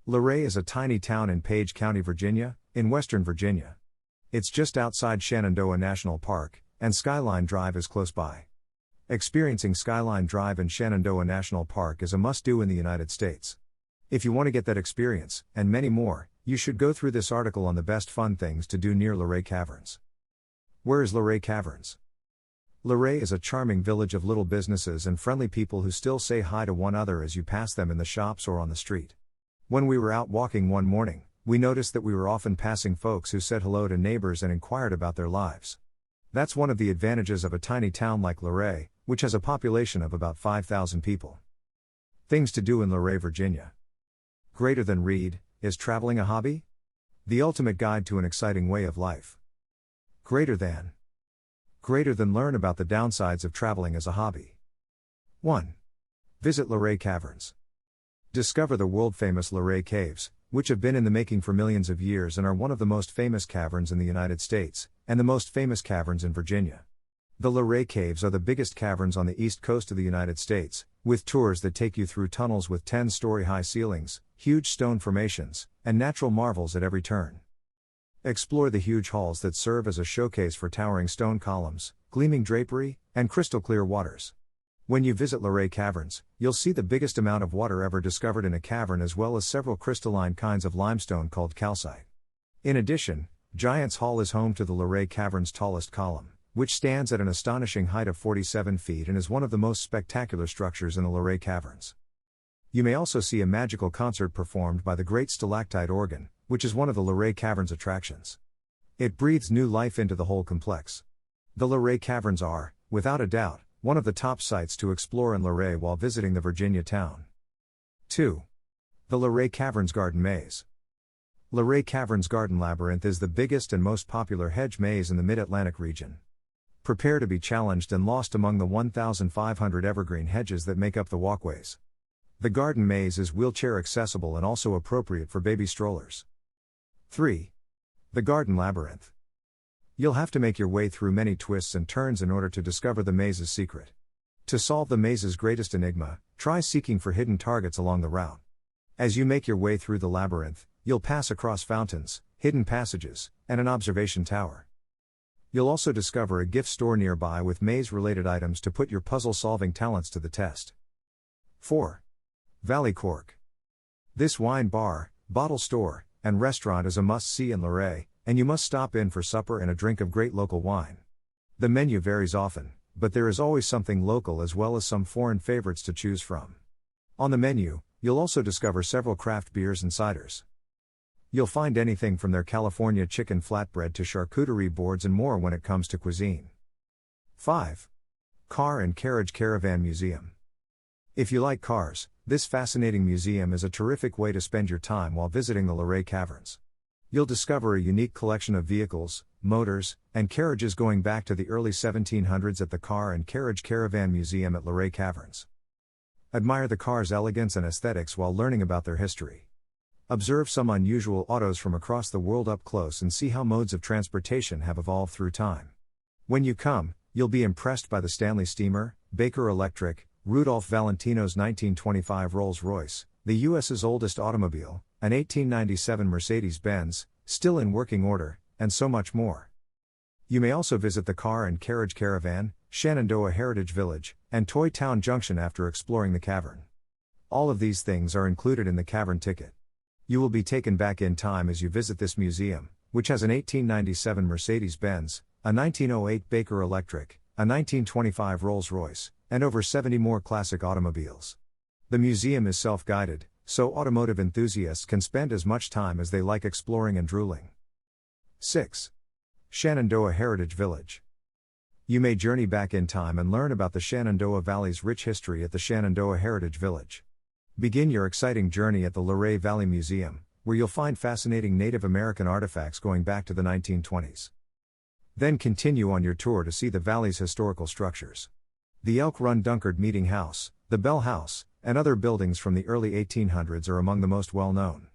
Luray is a tiny town in Page County, Virginia, in western Virginia. It's just outside Shenandoah National Park, and Skyline Drive is close by. Experiencing Skyline Drive in Shenandoah National Park is a must-do in the United States. If you want to get that experience, and many more, you should go through this article on the best fun things to do near Luray Caverns. Where is Luray Caverns? Luray is a charming village of little businesses and friendly people who still say hi to one another as you pass them in the shops or on the street. When we were out walking one morning, we noticed that we were often passing folks who said hello to neighbors and inquired about their lives. That's one of the advantages of a tiny town like Luray, which has a population of about 5,000 people. Things to do in Luray, Virginia. Greater than read, is traveling a hobby? The ultimate guide to an exciting way of life. Greater than learn about the downsides of traveling as a hobby. 1. Visit Luray Caverns. Discover the world-famous Luray Caves, which have been in the making for millions of years and are one of the most famous caverns in the United States, and the most famous caverns in Virginia. The Luray Caves are the biggest caverns on the east coast of the United States, with tours that take you through tunnels with 10-story high ceilings, huge stone formations, and natural marvels at every turn. Explore the huge halls that serve as a showcase for towering stone columns, gleaming drapery, and crystal-clear waters. When you visit Luray Caverns, you'll see the biggest amount of water ever discovered in a cavern as well as several crystalline kinds of limestone called calcite. In addition, Giants Hall is home to the Luray Caverns' tallest column, which stands at an astonishing height of 47 feet and is one of the most spectacular structures in the Luray Caverns. You may also see a magical concert performed by the Great Stalactite Organ, which is one of the Luray Caverns' attractions. It breathes new life into the whole complex. The Luray Caverns are, without a doubt, one of the top sites to explore in Luray while visiting the Virginia town. 2. The Luray Caverns Garden Maze. Luray Caverns Garden Labyrinth is the biggest and most popular hedge maze in the Mid-Atlantic region. Prepare to be challenged and lost among the 1,500 evergreen hedges that make up the walkways. The garden maze is wheelchair accessible and also appropriate for baby strollers. 3. The Garden Labyrinth. You'll have to make your way through many twists and turns in order to discover the maze's secret. To solve the maze's greatest enigma, try seeking for hidden targets along the route. As you make your way through the labyrinth, you'll pass across fountains, hidden passages, and an observation tower. You'll also discover a gift store nearby with maze-related items to put your puzzle-solving talents to the test. 4. Valley Cork. This wine bar, bottle store, and restaurant is a must-see in Luray, and you must stop in for supper and a drink of great local wine. The menu varies often, but there is always something local as well as some foreign favorites to choose from. On the menu, you'll also discover several craft beers and ciders. You'll find anything from their California chicken flatbread to charcuterie boards and more when it comes to cuisine. 5. Car and Carriage Caravan Museum. If you like cars, this fascinating museum is a terrific way to spend your time while visiting the Luray Caverns. You'll discover a unique collection of vehicles, motors, and carriages going back to the early 1700s at the Car and Carriage Caravan Museum at Luray Caverns. Admire the cars' elegance and aesthetics while learning about their history. Observe some unusual autos from across the world up close and see how modes of transportation have evolved through time. When you come, you'll be impressed by the Stanley Steamer, Baker Electric, Rudolph Valentino's 1925 Rolls-Royce, the U.S.'s oldest automobile, an 1897 Mercedes-Benz, still in working order, and so much more. You may also visit the Car and Carriage Caravan, Shenandoah Heritage Village, and Toy Town Junction after exploring the cavern. All of these things are included in the cavern ticket. You will be taken back in time as you visit this museum, which has an 1897 Mercedes-Benz, a 1908 Baker Electric, a 1925 Rolls-Royce, and over 70 more classic automobiles. The museum is self-guided, so automotive enthusiasts can spend as much time as they like exploring and drooling. 6. Shenandoah Heritage Village. You may journey back in time and learn about the Shenandoah Valley's rich history at the Shenandoah Heritage Village. Begin your exciting journey at the Luray Valley Museum, where you'll find fascinating Native American artifacts going back to the 1920s. Then continue on your tour to see the valley's historical structures. The Elk Run Dunkard Meeting House, the Bell House, and other buildings from the early 1800s are among the most well-known.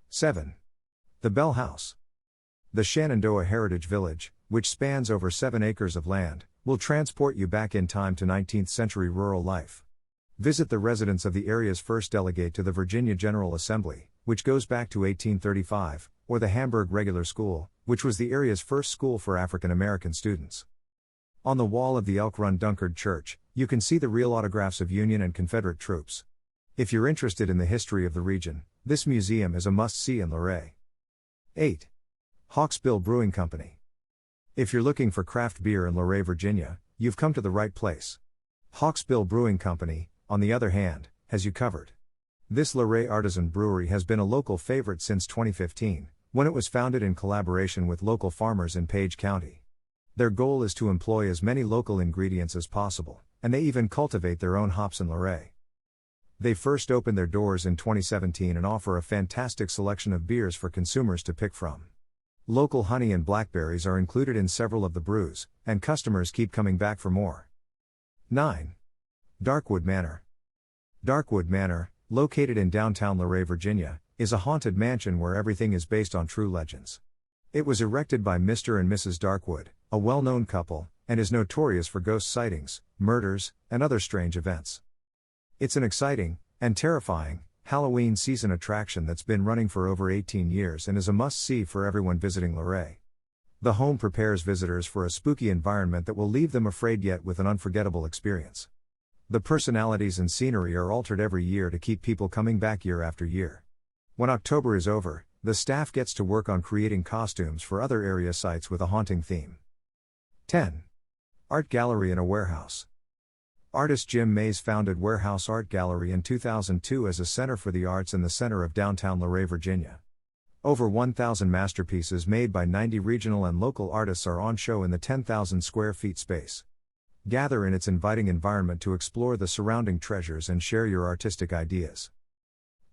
7. The Bell House. The Shenandoah Heritage Village, which spans over 7 acres of land, will transport you back in time to 19th century rural life. Visit the residence of the area's first delegate to the Virginia General Assembly, which goes back to 1835, or the Hamburg Regular School, which was the area's first school for African American students. On the wall of the Elk Run Dunkard Church, you can see the real autographs of Union and Confederate troops. If you're interested in the history of the region, this museum is a must-see in Luray. 8. Hawksbill Brewing Company. If you're looking for craft beer in Luray, Virginia, you've come to the right place. Hawksbill Brewing Company, on the other hand, has you covered. This Luray artisan brewery has been a local favorite since 2015, when it was founded in collaboration with local farmers in Page County. Their goal is to employ as many local ingredients as possible, and they even cultivate their own hops in Luray. They first opened their doors in 2017 and offer a fantastic selection of beers for consumers to pick from. Local honey and blackberries are included in several of the brews, and customers keep coming back for more. 9. Darkwood Manor. Darkwood Manor, located in downtown Luray, Virginia, is a haunted mansion where everything is based on true legends. It was erected by Mr. and Mrs. Darkwood, a well-known couple, and is notorious for ghost sightings, murders, and other strange events. It's an exciting, and terrifying, Halloween season attraction that's been running for over 18 years and is a must-see for everyone visiting Luray. The home prepares visitors for a spooky environment that will leave them afraid yet with an unforgettable experience. The personalities and scenery are altered every year to keep people coming back year after year. When October is over, the staff gets to work on creating costumes for other area sites with a haunting theme. 10. Art Gallery in a Warehouse. Artist Jim Mays founded Warehouse Art Gallery in 2002 as a center for the arts in the center of downtown Luray, Virginia. Over 1,000 masterpieces made by 90 regional and local artists are on show in the 10,000 square feet space. Gather in its inviting environment to explore the surrounding treasures and share your artistic ideas.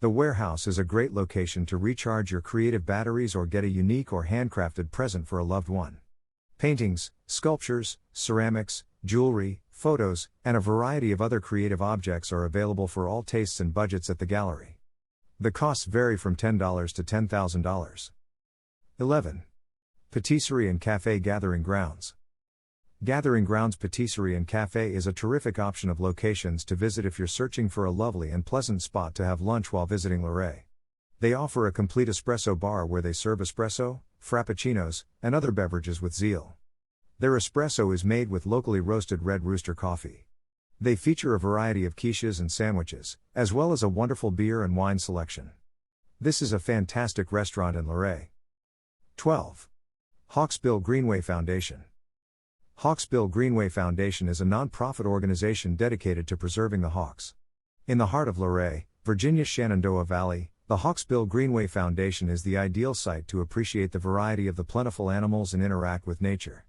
The warehouse is a great location to recharge your creative batteries or get a unique or handcrafted present for a loved one. Paintings, sculptures, ceramics, jewelry, photos, and a variety of other creative objects are available for all tastes and budgets at the gallery. The costs vary from $10 to $10,000. 11. Patisserie and Café Gathering Grounds. Gathering Grounds Patisserie and Café is a terrific option of locations to visit if you're searching for a lovely and pleasant spot to have lunch while visiting Luray. They offer a complete espresso bar where they serve espresso, frappuccinos, and other beverages with zeal. Their espresso is made with locally roasted Red Rooster coffee. They feature a variety of quiches and sandwiches, as well as a wonderful beer and wine selection. This is a fantastic restaurant in Luray. 12. Hawksbill Greenway Foundation. Hawksbill Greenway Foundation is a non-profit organization dedicated to preserving the hawks. In the heart of Luray, Virginia's Shenandoah Valley, the Hawksbill Greenway Foundation is the ideal site to appreciate the variety of the plentiful animals and interact with nature.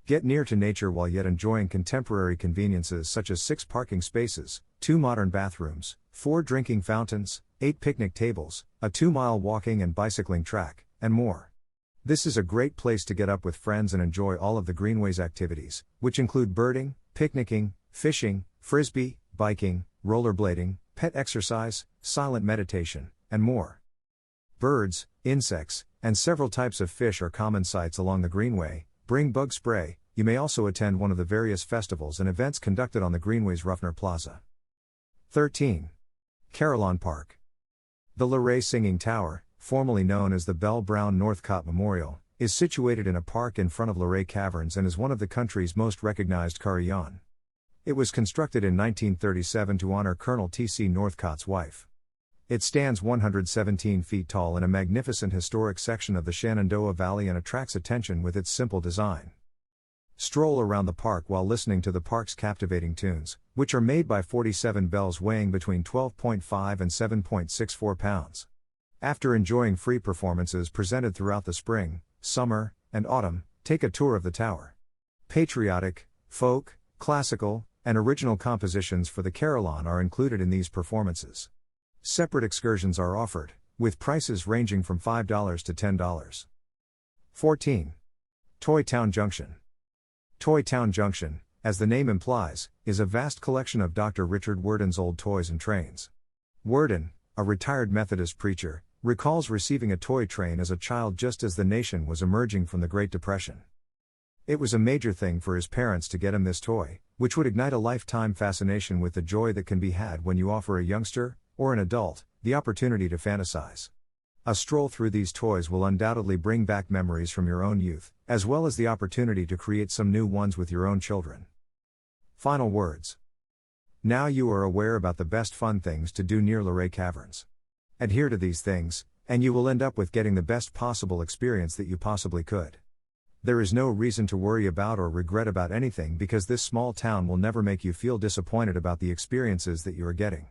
Get near to nature while yet enjoying contemporary conveniences such as 6 parking spaces, 2 modern bathrooms, 4 drinking fountains, 8 picnic tables, a 2-mile walking and bicycling track, and more. This is a great place to get up with friends and enjoy all of the Greenway's activities, which include birding, picnicking, fishing, frisbee, biking, rollerblading, pet exercise, silent meditation, and more. Birds, insects, and several types of fish are common sights along the Greenway. Bring bug spray. You may also attend one of the various festivals and events conducted on the Greenway's Ruffner Plaza. 13. Carillon Park. The Luray Singing Tower, formerly known as the Belle Brown Northcott Memorial, is situated in a park in front of Luray Caverns and is one of the country's most recognized carillon. It was constructed in 1937 to honor Colonel T.C. Northcott's wife. It stands 117 feet tall in a magnificent historic section of the Shenandoah Valley and attracts attention with its simple design. Stroll around the park while listening to the park's captivating tunes, which are made by 47 bells weighing between 12.5 and 7.64 pounds. After enjoying free performances presented throughout the spring, summer, and autumn, take a tour of the tower. Patriotic, folk, classical, and original compositions for the carillon are included in these performances. Separate excursions are offered, with prices ranging from $5 to $10. 14. Toy Town Junction. Toy Town Junction, as the name implies, is a vast collection of Dr. Richard Worden's old toys and trains. Worden, a retired Methodist preacher, recalls receiving a toy train as a child just as the nation was emerging from the Great Depression. It was a major thing for his parents to get him this toy, which would ignite a lifetime fascination with the joy that can be had when you offer a youngster, or an adult, the opportunity to fantasize. A stroll through these toys will undoubtedly bring back memories from your own youth, as well as the opportunity to create some new ones with your own children. Final words. Now you are aware about the best fun things to do near Luray Caverns. Adhere to these things, and you will end up with getting the best possible experience that you possibly could. There is no reason to worry about or regret about anything because this small town will never make you feel disappointed about the experiences that you are getting.